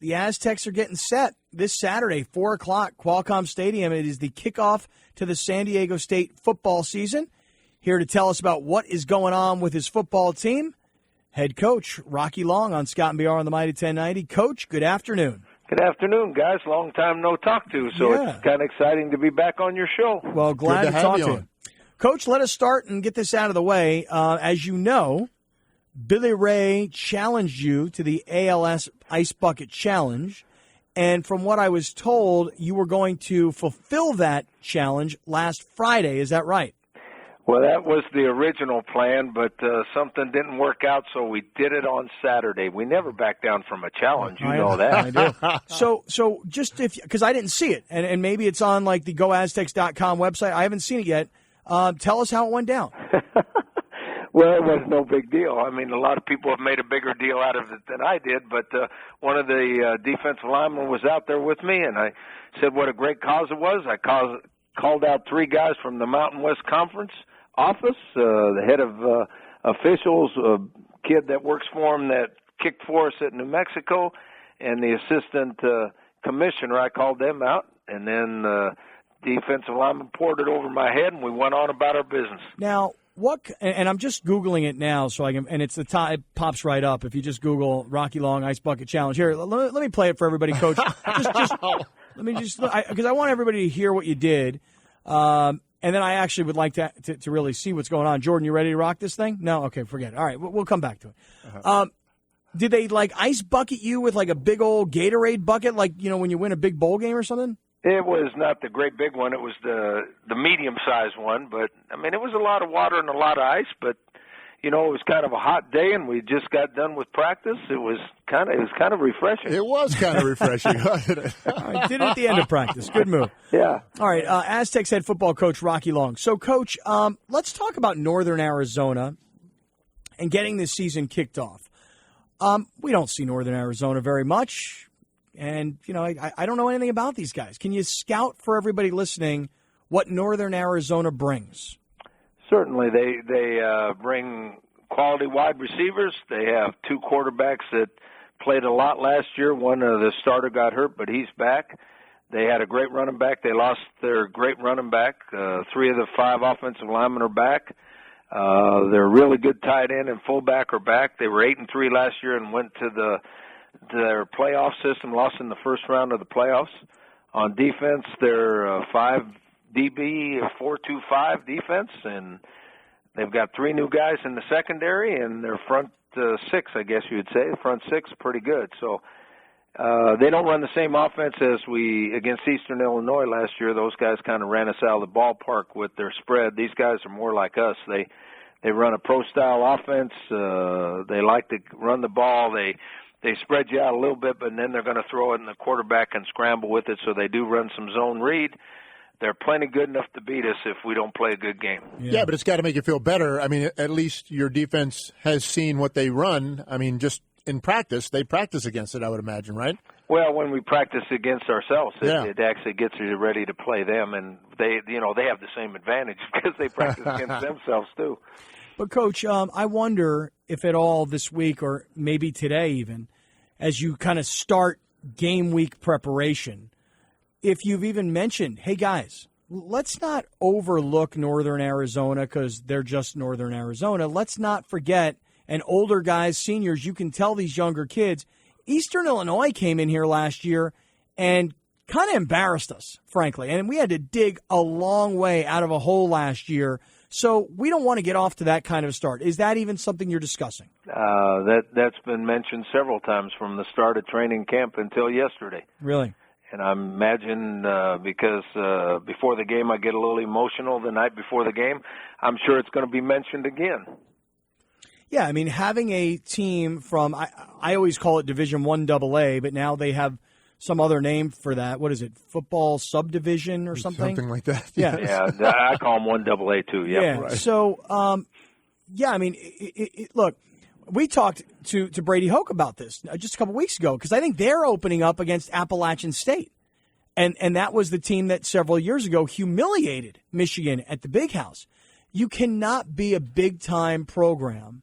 the Aztecs are getting set this Saturday, 4 o'clock, Qualcomm Stadium. It is the kickoff to the San Diego State football season. Here to tell us about what is going on with his football team, head coach Rocky Long on Scott and BR on the Mighty 1090. Coach, good afternoon. Good afternoon, guys. Long time no talk to, so It's kind of exciting to be back on your show. Well, glad to talk to you. Coach, let us start and get this out of the way. As you know, Billy Ray challenged you to the ALS Ice Bucket Challenge, and from what I was told, you were going to fulfill that challenge last Friday. Is that right? Well, that was the original plan, but something didn't work out, so we did it on Saturday. We never back down from a challenge. You know that. I do. So just because I didn't see it, and maybe it's on like the GoAztecs.com website. I haven't seen it yet. Tell us how it went down. Well, it was no big deal. I mean, a lot of people have made a bigger deal out of it than I did, but one of the defensive linemen was out there with me, and I said what a great cause it was. I called out 3 guys from the Mountain West Conference office, the head of officials, a kid that works for him that kicked for us at New Mexico, and the assistant commissioner. I called them out, and then defensive lineman poured it over my head, and we went on about our business. Now, and I'm just Googling it now, so I can, and it's the top, it pops right up if you just Google Rocky Long Ice Bucket Challenge. Here, let me play it for everybody, Coach. Let me just, because I want everybody to hear what you did, and then I actually would like to really see what's going on. Jordan, you ready to rock this thing? No? Okay, forget it. All right, we'll come back to it. Uh-huh. Did they, like, ice bucket you with, like, a big old Gatorade bucket, like, you know, when you win a big bowl game or something? It was not the great big one. It was the medium-sized one. But, I mean, it was a lot of water and a lot of ice. But, you know, it was kind of a hot day, and we just got done with practice. It was kind of refreshing. It was kind of refreshing. All right, did it at the end of practice. Good move. Yeah. All right, Aztecs head football coach Rocky Long. So, Coach, let's talk about Northern Arizona and getting this season kicked off. We don't see Northern Arizona very much. And, you know, I don't know anything about these guys. Can you scout for everybody listening what Northern Arizona brings? Certainly. They bring quality wide receivers. They have 2 quarterbacks that played a lot last year. One of the starter got hurt, but he's back. They had a great running back. They lost their great running back. 3 of the 5 offensive linemen are back. They're really good tight end and fullback are back. They were 8-3 last year and went to their playoff system, lost in the first round of the playoffs. On defense, they're 5 DB, 4-2-5 defense, and they've got 3 new guys in the secondary, and their front 6, I guess you would say. The front 6 are pretty good. So they don't run the same offense as we against Eastern Illinois last year. Those guys kind of ran us out of the ballpark with their spread. These guys are more like us. They run a pro-style offense. They like to run the ball. They spread you out a little bit, but then they're going to throw it, and the quarterback can scramble with it, so they do run some zone read. They're plenty good enough to beat us if we don't play a good game. Yeah, but it's got to make you feel better. I mean, at least your defense has seen what they run. I mean, just in practice, they practice against it, I would imagine, right? Well, when we practice against ourselves, it actually gets you ready to play them, and they have the same advantage because they practice against themselves too. But, Coach, I wonder if at all this week or maybe today even, as you kind of start game week preparation, if you've even mentioned, hey, guys, let's not overlook Northern Arizona because they're just Northern Arizona. Let's not forget, and older guys, seniors, you can tell these younger kids, Eastern Illinois came in here last year and kind of embarrassed us, frankly. And we had to dig a long way out of a hole last year. So we don't want to get off to that kind of start. Is that even something you're discussing? That's been mentioned several times from the start of training camp until yesterday. Really? And I imagine because before the game I get a little emotional the night before the game, I'm sure it's going to be mentioned again. Yeah, I mean, having a team from, I always call it Division I AA, but now they have some other name for that. What is it? Football subdivision or something? Something like that. Yeah. Yeah, I call them 1AA too. Yeah. Right. So, I mean, look, we talked to Brady Hoke about this just a couple weeks ago because I think they're opening up against Appalachian State. And that was the team that several years ago humiliated Michigan at the Big House. You cannot be a big-time program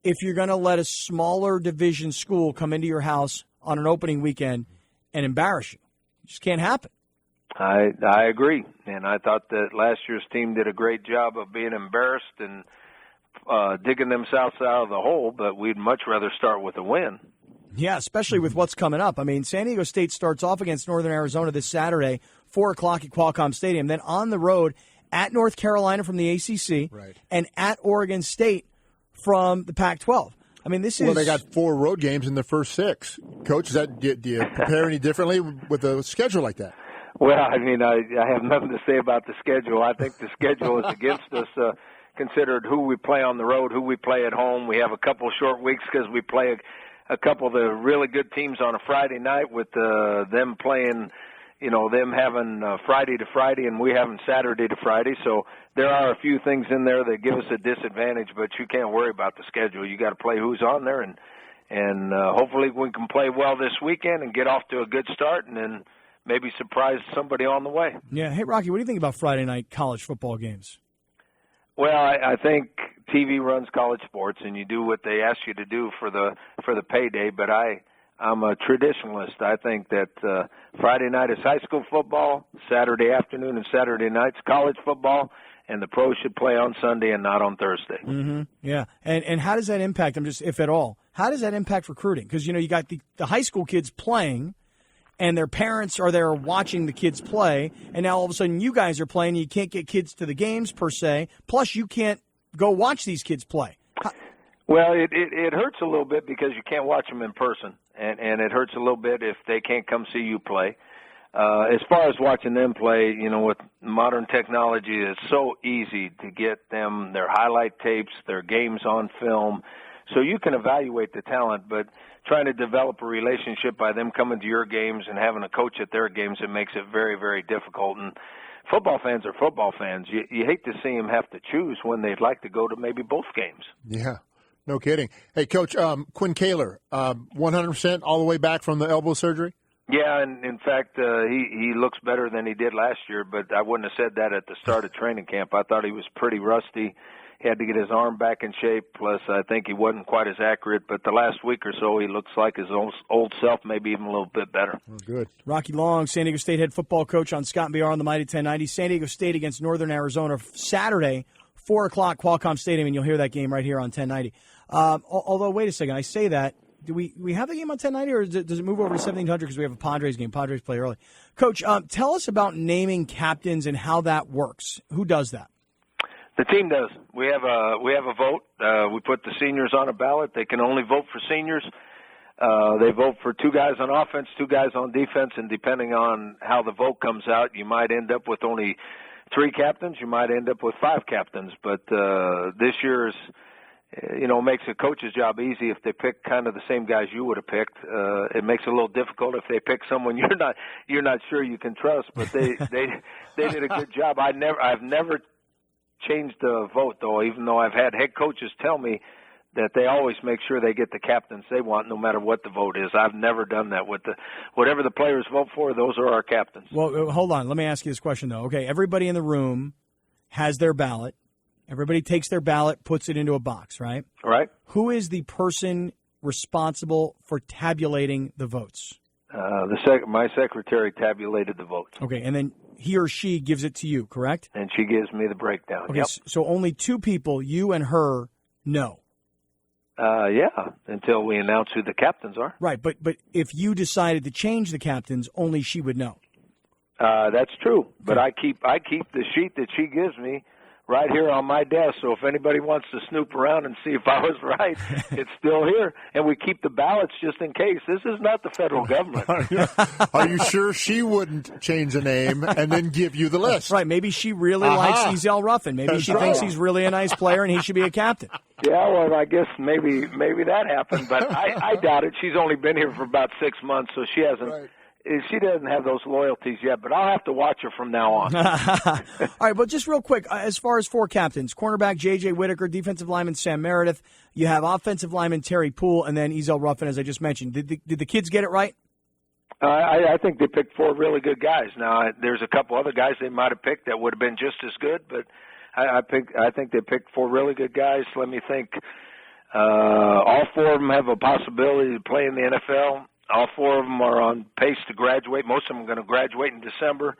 if you're going to let a smaller division school come into your house on an opening weekend and embarrass you. It just can't happen. I agree, and I thought that last year's team did a great job of being embarrassed and digging themselves out of the hole, but we'd much rather start with a win. Yeah, especially with what's coming up. I mean, San Diego State starts off against Northern Arizona this Saturday, 4 o'clock at Qualcomm Stadium. Then on the road at North Carolina from the ACC, right, and at Oregon State from the Pac-12. I mean, this is... Well, they got 4 road games in the first 6. Coach, do you prepare any differently with a schedule like that? Well, I mean, I have nothing to say about the schedule. I think the schedule is against us, considered who we play on the road, who we play at home. We have a couple short weeks because we play a couple of the really good teams on a Friday night with them playing, them having Friday to Friday and we having Saturday to Friday. So there are a few things in there that give us a disadvantage, but you can't worry about the schedule. You got to play who's on there, and hopefully we can play well this weekend and get off to a good start and then maybe surprise somebody on the way. Yeah. Hey, Rocky, what do you think about Friday night college football games? Well, I think TV runs college sports, and you do what they ask you to do for the payday. But I'm a traditionalist. I think that Friday night is high school football, Saturday afternoon and Saturday night's college football, and the pros should play on Sunday and not on Thursday. Mm-hmm. Yeah. And how does that impact them, just if at all? How does that impact recruiting? Because, you got the high school kids playing, and their parents are there watching the kids play, and now all of a sudden you guys are playing, and you can't get kids to the games per se, plus you can't go watch these kids play. Well, it hurts a little bit because you can't watch them in person, and it hurts a little bit if they can't come see you play. As far as watching them play, with modern technology, it's so easy to get them their highlight tapes, their games on film, so you can evaluate the talent, but trying to develop a relationship by them coming to your games and having a coach at their games, it makes it very, very difficult. And football fans are football fans. You hate to see them have to choose when they'd like to go to maybe both games. Yeah, no kidding. Hey, Coach, Quinn Kaler, 100% all the way back from the elbow surgery? Yeah, and in fact, he looks better than he did last year, but I wouldn't have said that at the start of training camp. I thought he was pretty rusty. He had to get his arm back in shape, plus I think he wasn't quite as accurate. But the last week or so, he looks like his old self, maybe even a little bit better. Oh, good. Rocky Long, San Diego State head football coach on Scott and BR on the Mighty 1090. San Diego State against Northern Arizona Saturday, 4 o'clock, Qualcomm Stadium, and you'll hear that game right here on 1090. Although, wait a second, I say that. Do we have the game on 1090, or does it move over to 1700 because we have a Padres game? Padres play early. Coach, tell us about naming captains and how that works. Who does that? The team does. We have a vote. We put the seniors on a ballot. They can only vote for seniors. They vote for 2 guys on offense, 2 guys on defense, and depending on how the vote comes out, you might end up with only 3 captains. You might end up with 5 captains. But this year's, makes a coach's job easy if they pick kind of the same guys you would have picked. It makes it a little difficult if they pick someone you're not sure you can trust. But they did a good job. I've never changed the vote, though, even though I've had head coaches tell me that they always make sure they get the captains they want no matter what the vote is. I've never done that. Whatever the players vote for, those are our captains. Well, hold on. Let me ask you this question, though. Okay, everybody in the room has their ballot. Everybody takes their ballot, puts it into a box, right? Right. Who is the person responsible for tabulating the votes? My secretary tabulated the votes. Okay, and then he or she gives it to you, correct? And she gives me the breakdown. Okay, yep. So only 2 people, you and her, know. Yeah, until we announce who the captains are. Right, but if you decided to change the captains, only she would know. That's true, but I keep the sheet that she gives me right here on my desk. So if anybody wants to snoop around and see if I was right, it's still here. And we keep the ballots just in case. This is not the federal government. Are you sure she wouldn't change a name and then give you the list? Right. Maybe she really likes Ezel Ruffin. Maybe she thinks he's really a nice player and he should be a captain. Yeah, well, I guess maybe that happened, but I doubt it. She's only been here for about 6 months, so she hasn't. Right. She doesn't have those loyalties yet, but I'll have to watch her from now on. All right, but just real quick, as far as 4 captains, cornerback J.J. Whitaker, defensive lineman Sam Meredith, you have offensive lineman Terry Poole, and then Ezel Ruffin, as I just mentioned. Did the kids get it right? I think they picked 4 really good guys. Now, there's a couple other guys they might have picked that would have been just as good, but I think they picked 4 really good guys. Let me think. All 4 of them have a possibility to play in the NFL. All 4 of them are on pace to graduate. Most of them are going to graduate in December.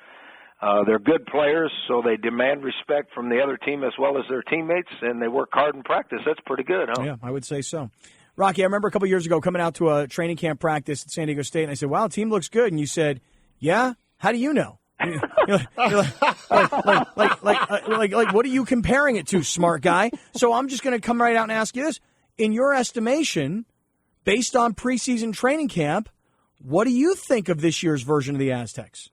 They're good players, so they demand respect from the other team as well as their teammates, and they work hard in practice. That's pretty good, huh? Yeah, I would say so. Rocky, I remember a couple years ago coming out to a training camp practice at San Diego State, and I said, wow, the team looks good. And you said, yeah? How do you know? You're like, what are you comparing it to, smart guy? So I'm just going to come right out and ask you this. In your estimation, based on preseason training camp, what do you think of this year's version of the Aztecs?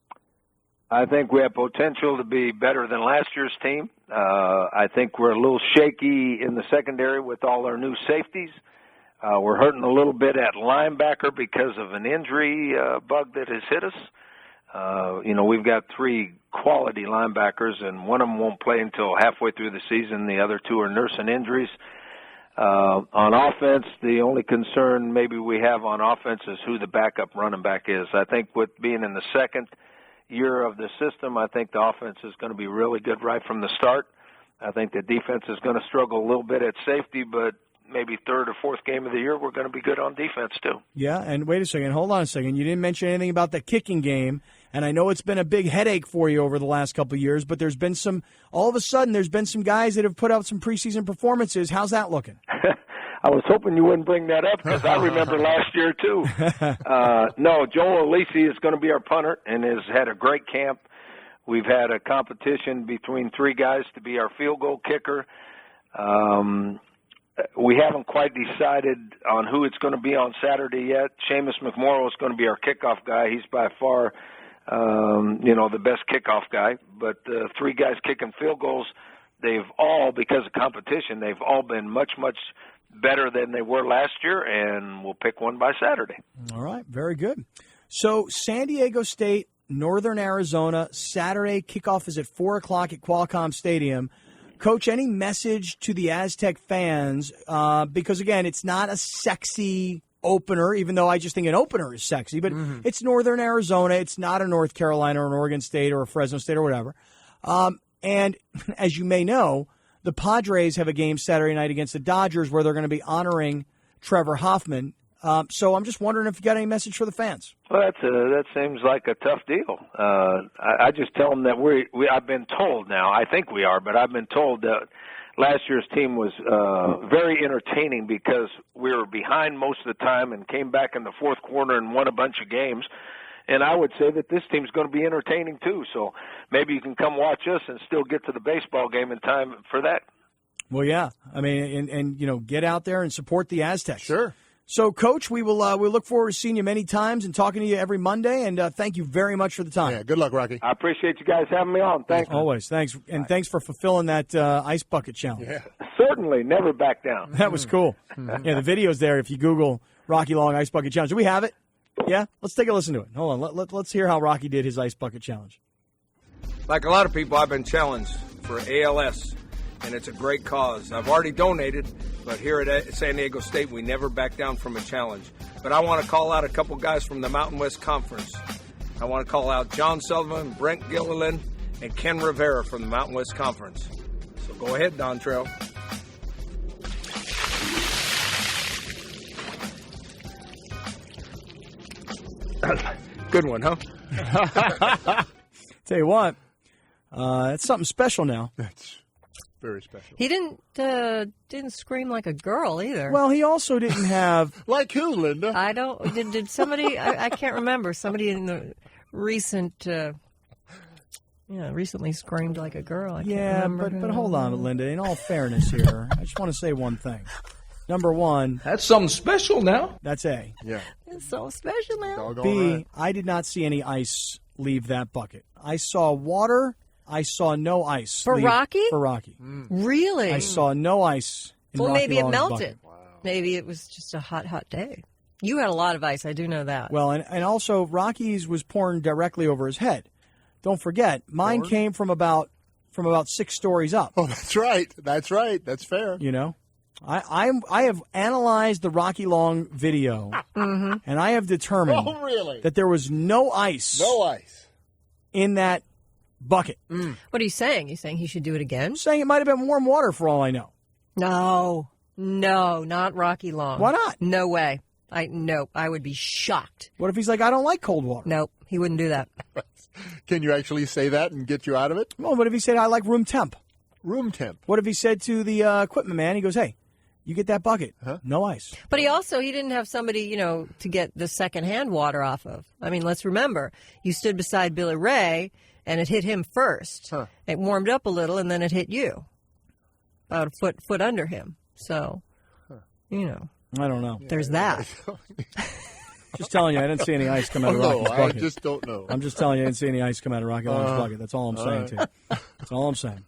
I think we have potential to be better than last year's team. I think we're a little shaky in the secondary with all our new safeties. We're hurting a little bit at linebacker because of an injury bug that has hit us. We've got 3 quality linebackers, and one of them won't play until halfway through the season. The other 2 are nursing injuries. On offense, the only concern maybe we have on offense is who the backup running back is. I think with being in the second year of the system, I think the offense is going to be really good right from the start. I think the defense is going to struggle a little bit at safety, but maybe 3rd or 4th game of the year, we're going to be good on defense too. Yeah, and wait a second. Hold on a second. You didn't mention anything about the kicking game, and I know it's been a big headache for you over the last couple of years, but there's been all of a sudden, there's been some guys that have put out some preseason performances. How's that looking? I was hoping you wouldn't bring that up because I remember last year too. No, Joel Alisi is going to be our punter and has had a great camp. We've had a competition between 3 guys to be our field goal kicker. We haven't quite decided on who it's going to be on Saturday yet. Seamus McMorrow is going to be our kickoff guy. He's by far, the best kickoff guy. But 3 guys kicking field goals, they've all, because of competition, they've all been much, much better than they were last year, and we'll pick one by Saturday. All right, very good. So San Diego State, Northern Arizona, Saturday kickoff is at 4 o'clock at Qualcomm Stadium. Coach, any message to the Aztec fans? Because, again, it's not a sexy opener, even though I just think an opener is sexy, but it's Northern Arizona. It's not a North Carolina or an Oregon State or a Fresno State or whatever. And as you may know, the Padres have a game Saturday night against the Dodgers where they're going to be honoring Trevor Hoffman. So I'm just wondering if you got any message for the fans. Well, that seems like a tough deal. I just tell them that I've been told now, I think we are, but I've been told that last year's team was very entertaining because we were behind most of the time and came back in the 4th quarter and won a bunch of games. And I would say that this team's going to be entertaining too. So maybe you can come watch us and still get to the baseball game in time for that. Well, yeah. I mean, and get out there and support the Aztecs. Sure. So, Coach, we will we'll look forward to seeing you many times and talking to you every Monday. And thank you very much for the time. Yeah, good luck, Rocky. I appreciate you guys having me on. Thanks. Always. Thanks. And thanks for fulfilling that ice bucket challenge. Yeah. Certainly. Never back down. That was cool. Yeah, the video's there if you Google Rocky Long Ice Bucket Challenge. Do we have it? Yeah? Let's take a listen to it. Hold on. Let's hear how Rocky did his ice bucket challenge. Like a lot of people, I've been challenged for ALS, and it's a great cause. I've already donated, but here at San Diego State, we never back down from a challenge. But I want to call out a couple guys from the Mountain West Conference. I want to call out John Sullivan, Brent Gilliland, and Ken Rivera from the Mountain West Conference. So go ahead, Dontrell. Good one, huh? Tell you what, it's something special now. That's very special. He didn't scream like a girl either. Well, he also didn't have Like who, Linda? I don't. Did somebody? I can't remember. Somebody in the recently screamed like a girl. I can't remember. but hold on, Linda. In all fairness here, I just want to say one thing. Number one, That's something special now. that's A. Yeah. It's so special now. Doggone B, right. I did not see any ice leave that bucket. I saw water. I saw no ice. For leave- Rocky? For Rocky. Really? I saw no ice in Well, Rocky maybe it Long's melted. bucket. Maybe it was just a hot day. You had a lot of ice. I do know that. Well, and also Rocky's was pouring directly over his head. Don't forget, mine came from about 6 stories up. Oh, that's right. That's right. That's fair. You know, I have analyzed the Rocky Long video, and I have determined Oh, really? that there was no ice No ice. in that bucket. What are you saying? You saying he should do it again? I'm saying it might have been warm water for all I know. No, not Rocky Long. Why not? No way. Nope. I would be shocked. What if he's like, I don't like cold water? Nope. He wouldn't do that. Can you actually say that and get you out of it? Well, what if he said, I like room temp? Room temp. What if he said to the equipment man, he goes, hey, you get that bucket, no ice. But he didn't have somebody, to get the secondhand water off of. I mean, let's remember, you stood beside Billy Ray, and it hit him first. It warmed up a little, and then it hit you, about a foot under him. So, I don't know. There's that. Just telling you, I didn't see any ice come out of Rocky's bucket. I just don't know. I'm just telling you, I didn't see any ice come out of Rocky Long's bucket. That's all I'm saying to you. That's all I'm saying.